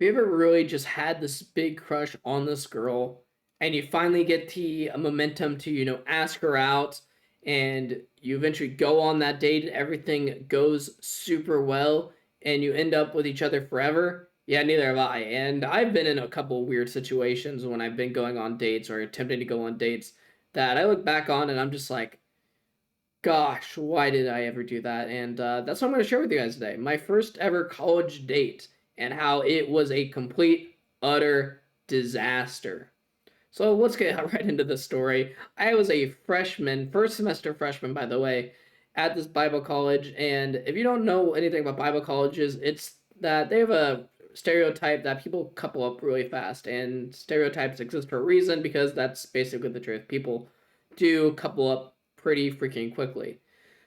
you ever really just had this big crush on this girl and you finally get the momentum to, ask her out and you eventually go on that date and everything goes super well and you end up with each other forever? Yeah, neither have I. And I've been in a couple weird situations when I've been going on dates or attempting to go on dates that I look back on and I'm just like, gosh, why did I ever do that? And that's what I'm going to share with you guys today. My first ever college date and how it was a complete, utter disaster. So let's get right into the story. I was a freshman, first semester freshman, by the way, at this Bible college. And if you don't know anything about Bible colleges, it's that they have a stereotype that people couple up really fast. And stereotypes exist for a reason because that's basically the truth. People do couple up pretty freaking quickly.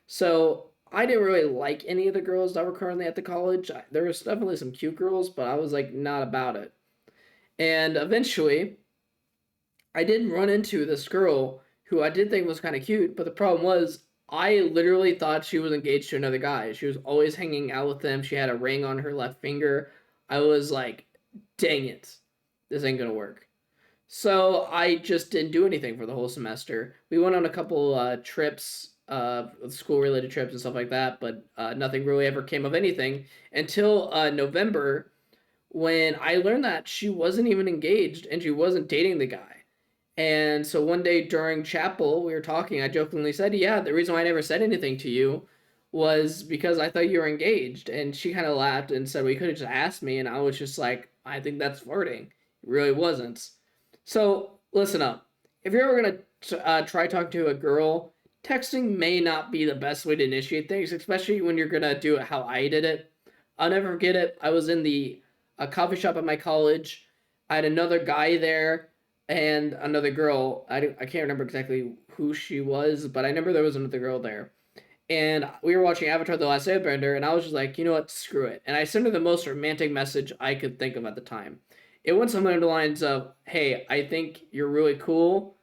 So I didn't really like any of the girls that were currently at the college. There was definitely some cute girls, but I was like not about it. And eventually, I did run into this girl who I did think was kind of cute, but the problem was I literally thought she was engaged to another guy. She was always hanging out with him. She had a ring on her left finger. I was like, dang it, this ain't gonna work. So I just didn't do anything for the whole semester. We went on a couple trips, school related trips and stuff like that, but nothing really ever came of anything until November when I learned that she wasn't even engaged and she wasn't dating the guy. And so one day during chapel, we were talking. I jokingly said, "Yeah, the reason why I never said anything to you was because I thought you were engaged." And she kind of laughed and said, "Well, you could have just asked me." And I was just like, "I think that's flirting." It really wasn't. So listen up. If you're ever gonna try talking to a girl, texting may not be the best way to initiate things, especially when you're gonna do it how I did it. I'll never forget it. I was in the a coffee shop at my college. I had another guy there and another girl. I can't remember exactly who she was, but I remember there was another girl there. And we were watching Avatar: The Last Airbender, and I was just like, you know what, screw it. And I sent her the most romantic message I could think of at the time. It went something along the lines of, "Hey, I think you're really cool.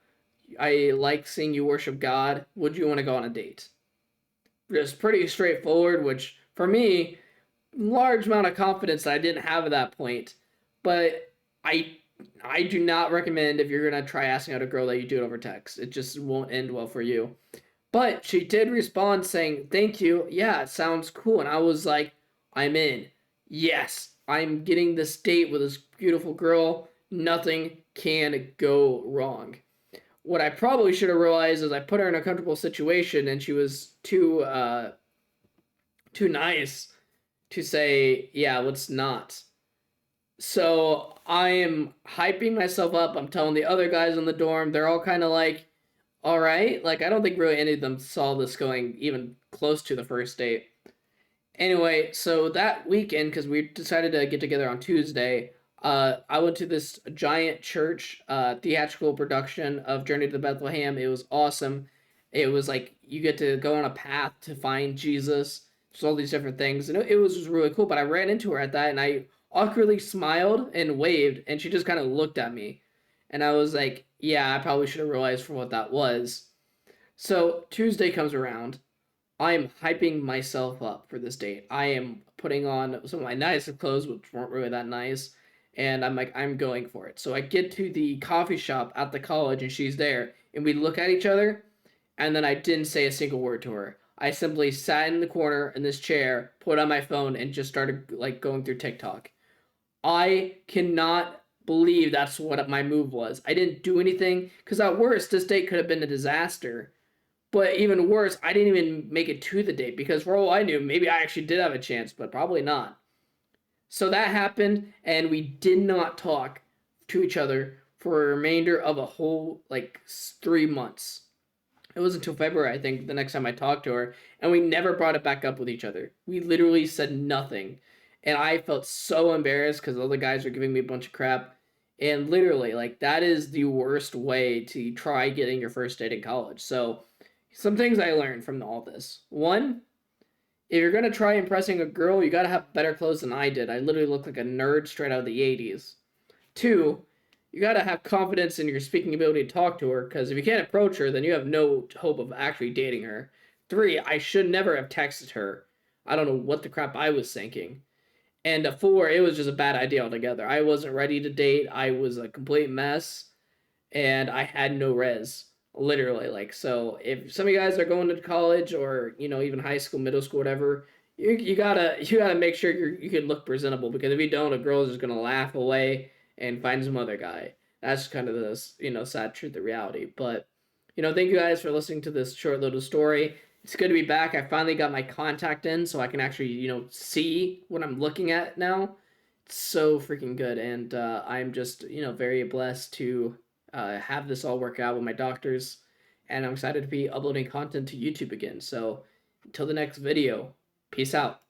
I like seeing you worship God. Would you want to go on a date?" Just pretty straightforward, which for me, large amount of confidence that I didn't have at that point. But I I do not recommend if you're gonna try asking out a girl that you do it over text. It just won't end well for you. But she did respond saying, "Thank you. Yeah, it sounds cool." And I was like, I'm in. Yes, I'm getting this date with this beautiful girl. Nothing can go wrong. What I probably should have realized is I put her in a comfortable situation and she was too nice to say, "Yeah, let's not." So I am hyping myself up. I'm telling the other guys in the dorm, they're all kind of like, all right. Like, I don't think really any of them saw this going even close to the first date. Anyway, so that weekend, because we decided to get together on Tuesday, I went to this giant church theatrical production of Journey to Bethlehem. It was awesome. It was like you get to go on a path to find Jesus. Just all these different things, and it was just really cool. But I ran into her at that, and I awkwardly smiled and waved, and she just kind of looked at me, and I was like, "Yeah, I probably should have realized for what that was." So Tuesday comes around. I am hyping myself up for this date. I am putting on some of my nicest clothes, which weren't really that nice, and I'm like, I'm going for it. So I get to the coffee shop at the college, and she's there, and we look at each other, and then I didn't say a single word to her. I simply sat in the corner in this chair, put on my phone, and just started like going through TikTok. I cannot believe that's what my move was. I didn't do anything because at worst, this date could have been a disaster. But even worse, I didn't even make it to the date because for all I knew, maybe I actually did have a chance, but probably not. So that happened, and we did not talk to each other for a remainder of a whole like 3 months. It was until February, I think, the next time I talked to her, and we never brought it back up with each other. We literally said nothing, and I felt so embarrassed because all the guys were giving me a bunch of crap. And literally, like that is the worst way to try getting your first date in college. So some things I learned from all this. One, if you're gonna try impressing a girl, you gotta have better clothes than I did. I literally looked like a nerd straight out of the 80s. Two, you gotta have confidence in your speaking ability to talk to her, because if you can't approach her, then you have no hope of actually dating her. Three, I should never have texted her. I don't know what the crap I was thinking. And 4, it was just a bad idea altogether. I wasn't ready to date. I was a complete mess, and I had no res, literally. Like, so if some of you guys are going to college or even high school, middle school, whatever, you gotta make sure you can look presentable, because if you don't, a girl is just gonna laugh away and find some other guy. That's kind of the sad truth, the reality. But thank you guys for listening to this short little story. It's good to be back. I finally got my contact in, so I can actually see what I'm looking at now. It's so freaking good, and I'm just very blessed to have this all work out with my doctors, and I'm excited to be uploading content to YouTube again. So until the next video, peace out.